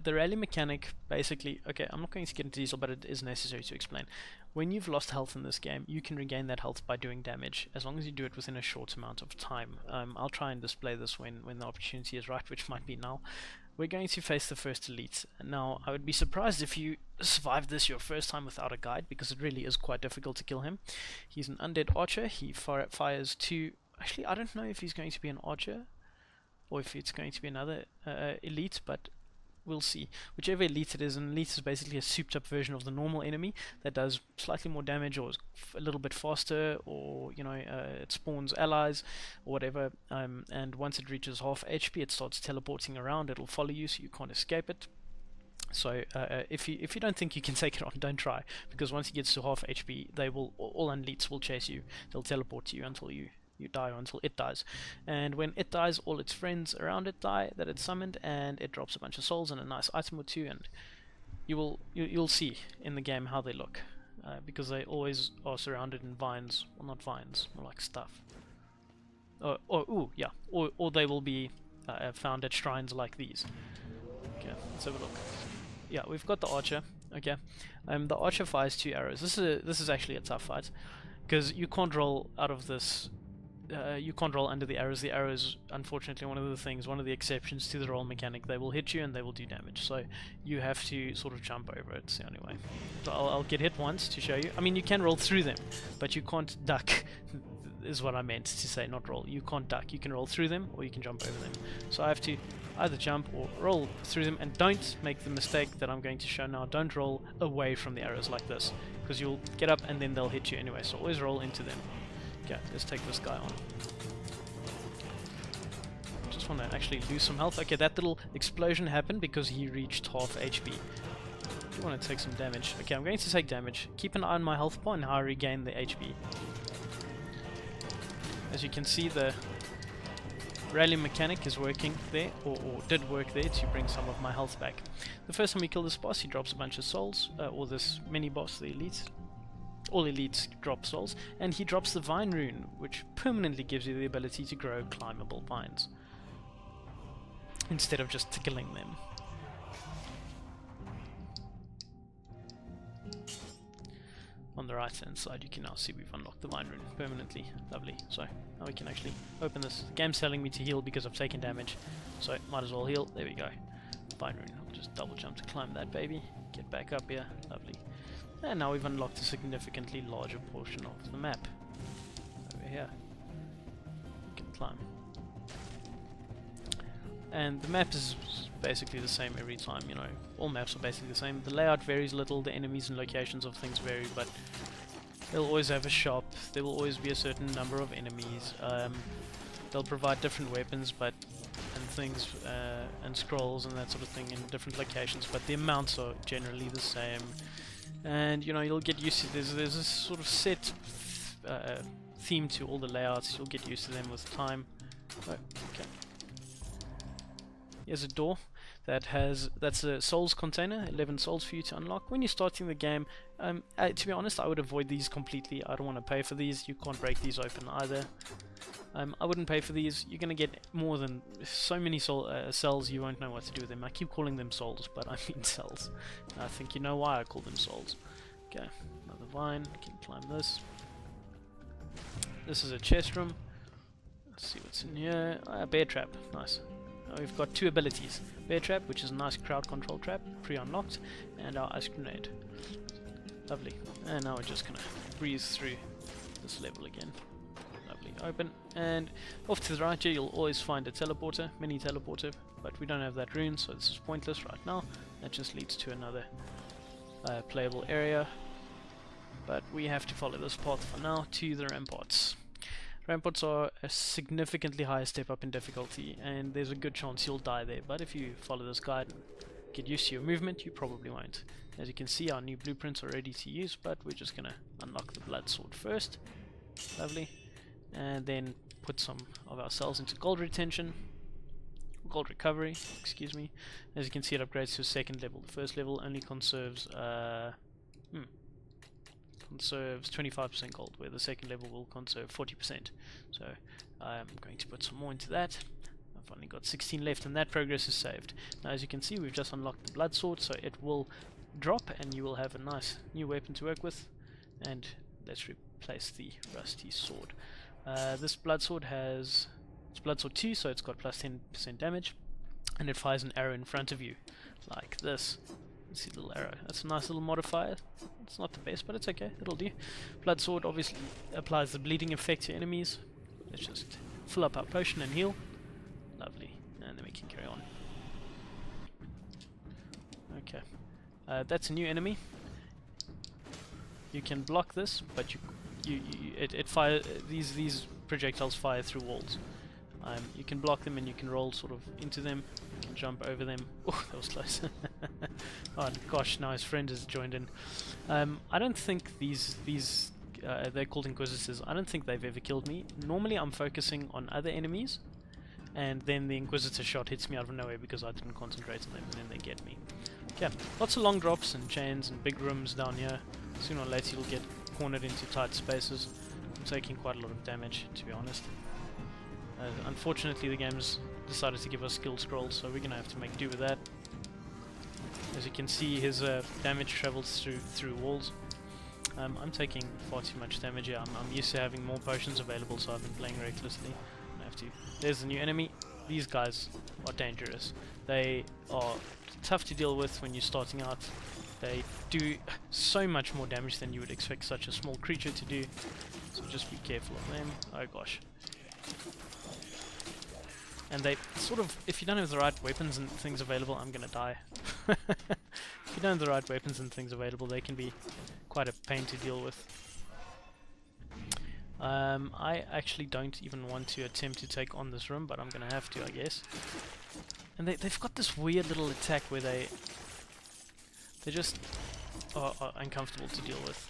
the rally mechanic basically, okay, I'm not going to get into detail, but it is necessary to explain. When you've lost health in this game, you can regain that health by doing damage, as long as you do it within a short amount of time. I'll try and display this when the opportunity is right, which might be now. We're going to face the first elite. Now, I would be surprised if you survived this your first time without a guide, because it really is quite difficult to kill him. He's an undead archer. He fires two... Actually, I don't know if he's going to be an archer, or if it's going to be another elite, but we'll see. Whichever elite it is, an elite is basically a souped up version of the normal enemy that does slightly more damage, or is a little bit faster, or it spawns allies or whatever, and once it reaches half HP it starts teleporting around. It'll follow you, so you can't escape it. So if you don't think you can take it on, don't try, because once it gets to half HP, all elites will chase you. They'll teleport to you until you die, or until it dies. And when it dies, all its friends around it die that it summoned, and it drops a bunch of souls and a nice item or two, and you'll see in the game how they look, because they always are surrounded in vines. Well, not vines, more like stuff. Or they will be found at shrines like these. Okay, let's have a look. Yeah, we've got the archer. Okay, the archer fires 2 arrows. This is actually a tough fight, because you can't roll out of this. You can't roll under the arrows. The arrows, unfortunately, one of the exceptions to the roll mechanic. They will hit you and they will do damage, so you have to sort of jump over it. It's the only way. So I'll get hit once to show you. I mean, you can roll through them, but you can't duck, is what I meant to say, not roll. You can't duck. You can roll through them, or you can jump over them. So I have to either jump or roll through them, and don't make the mistake that I'm going to show now. Don't roll away from the arrows like this, because you'll get up and then they'll hit you anyway, so always roll into them. Okay, let's take this guy on. Just want to actually lose some health. Okay, that little explosion happened because he reached half HP. I do want to take some damage. Okay, I'm going to take damage. Keep an eye on my health bar and how I regain the HP. As you can see, the rally mechanic is working there, or did work there, to bring some of my health back. The first time we kill this boss, he drops a bunch of souls, or this mini boss, the elite. All elites drop souls, and he drops the vine rune, which permanently gives you the ability to grow climbable vines instead of just tickling them. On the right hand side, you can now see we've unlocked the vine rune permanently. Lovely. So now we can actually open this. The game's telling me to heal because I've taken damage, so might as well heal. There we go. Vine rune. I'll just double jump to climb that baby. Get back up here. Lovely. And now we've unlocked a significantly larger portion of the map. Over here. We can climb. And the map is basically the same every time, all maps are basically the same. The layout varies a little, the enemies and locations of things vary, but they'll always have a shop, there will always be a certain number of enemies, they'll provide different weapons and things and scrolls and that sort of thing in different locations, but the amounts are generally the same. And you'll get used to there's this sort of set theme to all the layouts. You'll get used to them with time. Oh, okay. Here's a door that's a souls container, 11 souls for you to unlock. When you're starting the game, to be honest, I would avoid these completely. I don't want to pay for these. You can't break these open either. I wouldn't pay for these. You're gonna get more than so many cells, you won't know what to do with them. I keep calling them souls, but I mean cells. I think you know why I call them souls. Okay, another vine. I can climb this. This is a chest room. Let's see what's in here. Bear trap. Nice. Now we've got 2 abilities. Bear trap, which is a nice crowd control trap, pre-unlocked, and our ice grenade. Lovely. And now we're just gonna breeze through this level again. Lovely. Open. And off to the right here, you'll always find a teleporter, mini teleporter, but we don't have that rune, so this is pointless right now. That just leads to another playable area. But we have to follow this path for now to the ramparts. Ramparts are a significantly higher step up in difficulty, and there's a good chance you'll die there, but if you follow this guide and get used to your movement, you probably won't. As you can see, our new blueprints are ready to use, but we're just gonna unlock the blood sword first. Lovely. And then put some of our cells into gold retention, gold recovery, excuse me. As you can see, it upgrades to a 2nd level. The 1st level only conserves conserves 25% gold, where the 2nd level will conserve 40%. So I'm going to put some more into that. I've only got 16 left, and that progress is saved. Now, as you can see, we've just unlocked the blood sword, so it will drop, and you will have a nice new weapon to work with. And let's replace the rusty sword. This blood sword has... it's blood sword 2, so it's got plus 10% damage, and it fires an arrow in front of you, like this. You see the little arrow. That's a nice little modifier. It's not the best, but it's okay. It'll do. Blood sword obviously applies the bleeding effect to enemies. Let's just fill up our potion and heal. Lovely. And then we can carry on. Okay. That's a new enemy. You can block this, but it fire these projectiles fire through walls. You can block them and you can roll sort of into them. You can jump over them. Oh, that was close. Oh gosh, now his friend has joined in. I don't think these they're called Inquisitors. I don't think they've ever killed me. Normally I'm focusing on other enemies, and then the Inquisitor shot hits me out of nowhere because I didn't concentrate on them, and then they get me. Okay, lots of long drops and chains and big rooms down here. Sooner or later you'll get cornered into tight spaces. I'm taking quite a lot of damage, to be honest. Unfortunately, the game's decided to give us skill scrolls, so we're gonna have to make do with that. As you can see, his damage travels through walls. I'm taking far too much damage here. I'm used to having more potions available, so I've been playing recklessly. I have to. There's the new enemy. These guys are dangerous. They are tough to deal with when you're starting out. They do so much more damage than you would expect such a small creature to do. So just be careful of them. Oh gosh. And they sort of, if you don't have the right weapons and things available, I'm gonna die. If you don't have the right weapons and things available, they can be quite a pain to deal with. I actually don't even want to attempt to take on this room, but I'm gonna have to, I guess. And they've got this weird little attack where they just are uncomfortable to deal with.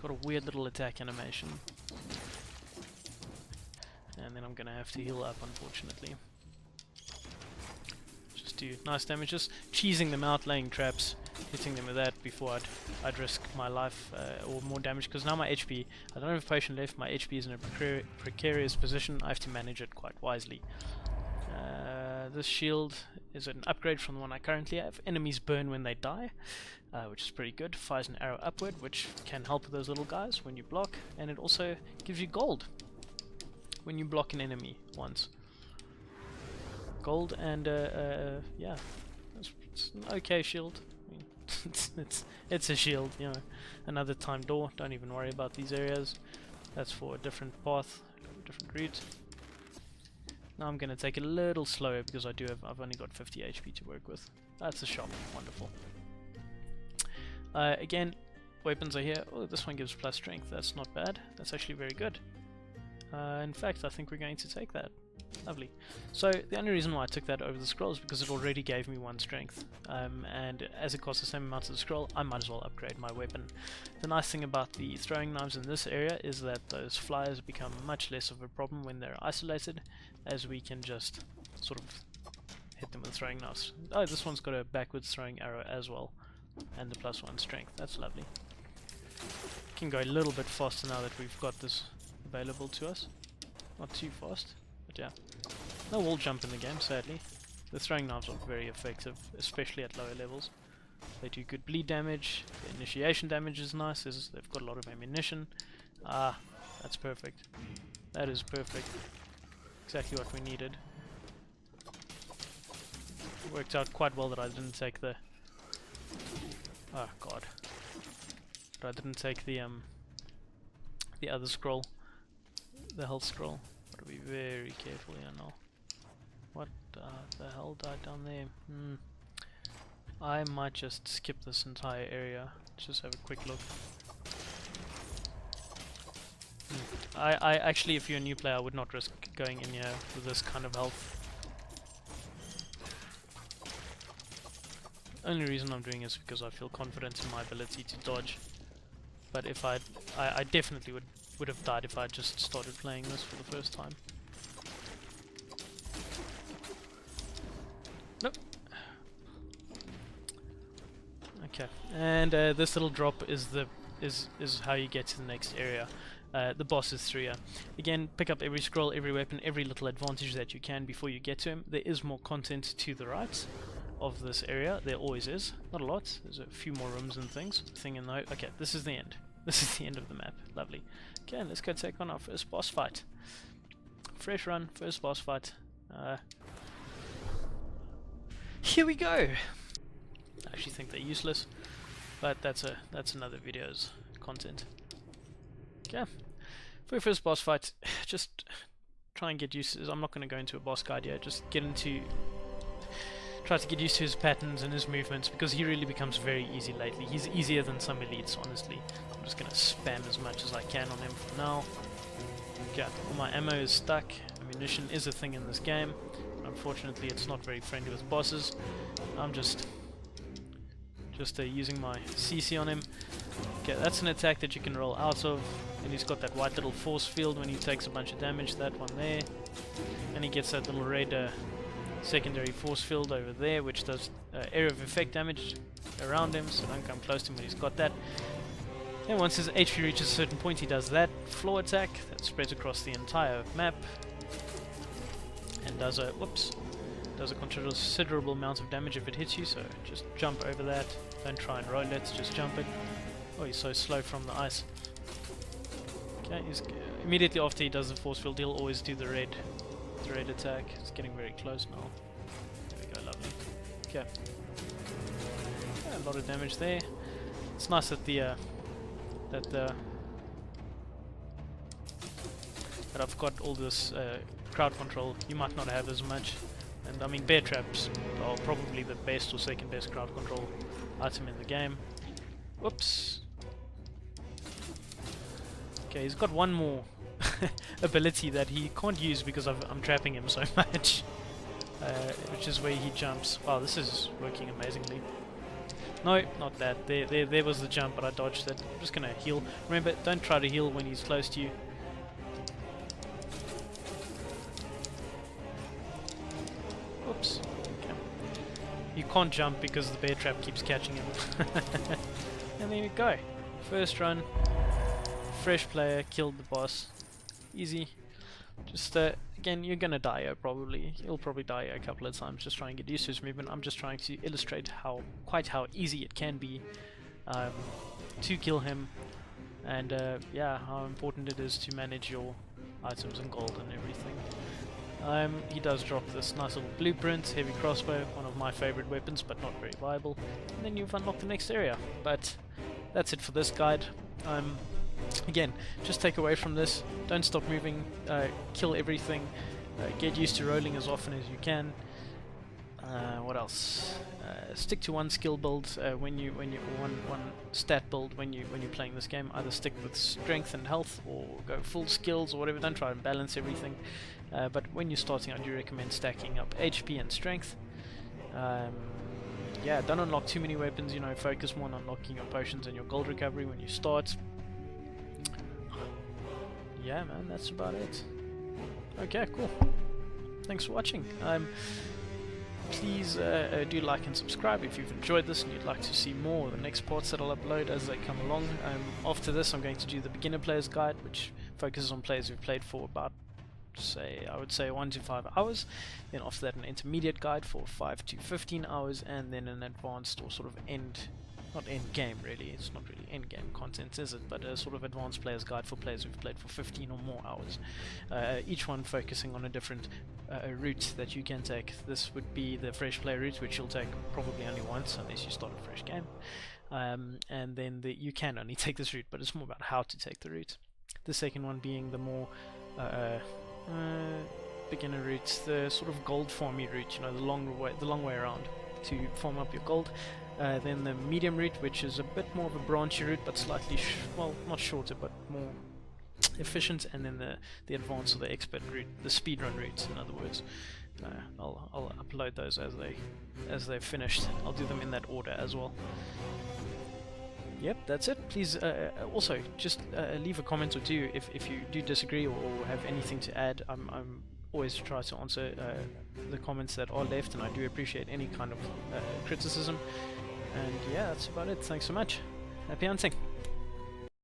Got a weird little attack animation. And then I'm gonna have to heal up, unfortunately. Just do nice damage, just cheesing them out, laying traps, hitting them with that before I'd risk my life or more damage, because now my HP, I don't have a potion left, my HP is in a precarious position. I have to manage it quite wisely. This shield is an upgrade from the one I currently have. Enemies burn when they die, which is pretty good. Fires an arrow upward, which can help with those little guys when you block, and it also gives you gold when you block an enemy once. Gold and yeah, it's an okay shield. I mean, it's a shield, you know. Another time door. Don't even worry about these areas. That's for a different path, different route. Now I'm gonna take it a little slower because I've only got 50 HP to work with. That's a shop. Wonderful. Again, weapons are here. Oh, this one gives plus strength. That's not bad. That's actually very good. In fact, I think we're going to take that. Lovely. So the only reason why I took that over the scroll is because it already gave me 1 strength, and as it costs the same amount as the scroll, I might as well upgrade my weapon. The nice thing about the throwing knives in this area is that those flyers become much less of a problem when they're isolated, as we can just sort of hit them with throwing knives. Oh, this one's got a backwards throwing arrow as well, and the +1 strength. That's lovely. Can go a little bit faster now that we've got this available to us. Not too fast, but yeah. No wall jump in the game, sadly. The throwing knives are very effective, especially at lower levels. They do good bleed damage. The initiation damage is nice, they've got a lot of ammunition. Ah, that's perfect. That is perfect. Exactly what we needed. It worked out quite well that I didn't take the... oh god. But I didn't take the other scroll. The health scroll. Gotta be very careful here now. What the hell died down there? I might just skip this entire area. Let's just have a quick look. I actually, if you're a new player, I would not risk going in here with this kind of health. Only reason I'm doing it is because I feel confident in my ability to dodge. But if I definitely would have died if I just started playing this for the first time. Nope. Okay, and this little drop is how you get to the next area. the boss is through here. Again, pick up every scroll, every weapon, every little advantage that you can before you get to him. There is more content to the right of this area. There always is. Not a lot. There's a few more rooms and things. Okay, this is the end. This is the end of the map. Lovely. Okay, let's go take on our first boss fight. Fresh run, first boss fight. Here we go. I actually think they're useless, but that's another video's content. Okay, for your first boss fight, just try and get used to this. I'm not going to go into a boss guide yet. Just try to get used to his patterns and his movements, because he really becomes very easy lately. He's easier than some elites, honestly. I'm just going to spam as much as I can on him for now. Okay, all my ammo is stuck. Ammunition is a thing in this game. Unfortunately, it's not very friendly with bosses. I'm just using my CC on him. Okay, that's an attack that you can roll out of, and he's got that white little force field when he takes a bunch of damage. That one there, and he gets that little red secondary force field over there, which does area of effect damage around him, so don't come close to him when he's got that. And once his HP reaches a certain point, he does that floor attack that spreads across the entire map and does a considerable amount of damage if it hits you. So just jump over that. Don't try and roll it, just jump it. Oh, he's so slow from the ice. Okay, immediately after he does the force field, he'll always do the red attack. It's getting very close now. There we go, lovely. Okay. Yeah, a lot of damage there. It's nice that that I've got all this crowd control. You might not have as much. And I mean, bear traps are probably the best or second best crowd control item in the game. Whoops. Okay, he's got one more ability that he can't use because I'm trapping him so much, which is where he jumps. Wow, this is working amazingly. No, not that. There was the jump, but I dodged it. I'm just gonna heal. Remember, don't try to heal when he's close to you. Oops. Okay. You can't jump because the bear trap keeps catching him. And there you go. First run. Fresh player, killed the boss. Easy. Just again, you're gonna die probably. You'll probably die a couple of times. Just try and get used to his movement. I'm just trying to illustrate how easy it can be to kill him, and yeah, how important it is to manage your items and gold and everything. He does drop this nice little blueprint, heavy crossbow, one of my favorite weapons, but not very viable. And then you've unlocked the next area. But that's it for this guide. Again, just take away from this, don't stop moving, kill everything, get used to rolling as often as you can. What else? Stick to one skill build one stat build when you're playing this game. Either stick with strength and health or go full skills or whatever. Don't try and balance everything. But when you're starting, I do recommend stacking up HP and strength. Yeah, don't unlock too many weapons. Focus more on unlocking your potions and your gold recovery when you start. Yeah, man, that's about it. Okay, cool. Thanks for watching. Please do like and subscribe if you've enjoyed this and you'd like to see more of the next parts that I'll upload as they come along. After this, I'm going to do the beginner players guide, which focuses on players who've played for about, I would say 1 to 5 hours. Then after that, an intermediate guide for 5 to 15 hours, and then an advanced or sort of not end game really, it's not really end game content, is it, but a sort of advanced player's guide for players who've played for 15 or more hours. Each one focusing on a different route that you can take. This would be the fresh player route, which you'll take probably only once unless you start a fresh game. And then you can only take this route, but it's more about how to take the route. The second one being the more beginner route, the sort of gold farmy route, the long way around to farm up your gold. Then the medium route, which is a bit more of a branchy route, but slightly, well, not shorter, but more efficient. And then the advanced or the expert route, the speedrun route, in other words. I'll upload those as they're finished. I'll do them in that order as well. Yep, that's it. Please also just leave a comment or two if you do disagree or have anything to add. I'm always try to answer the comments that are left, and I do appreciate any kind of criticism. And yeah, that's about it. Thanks so much. Happy hunting.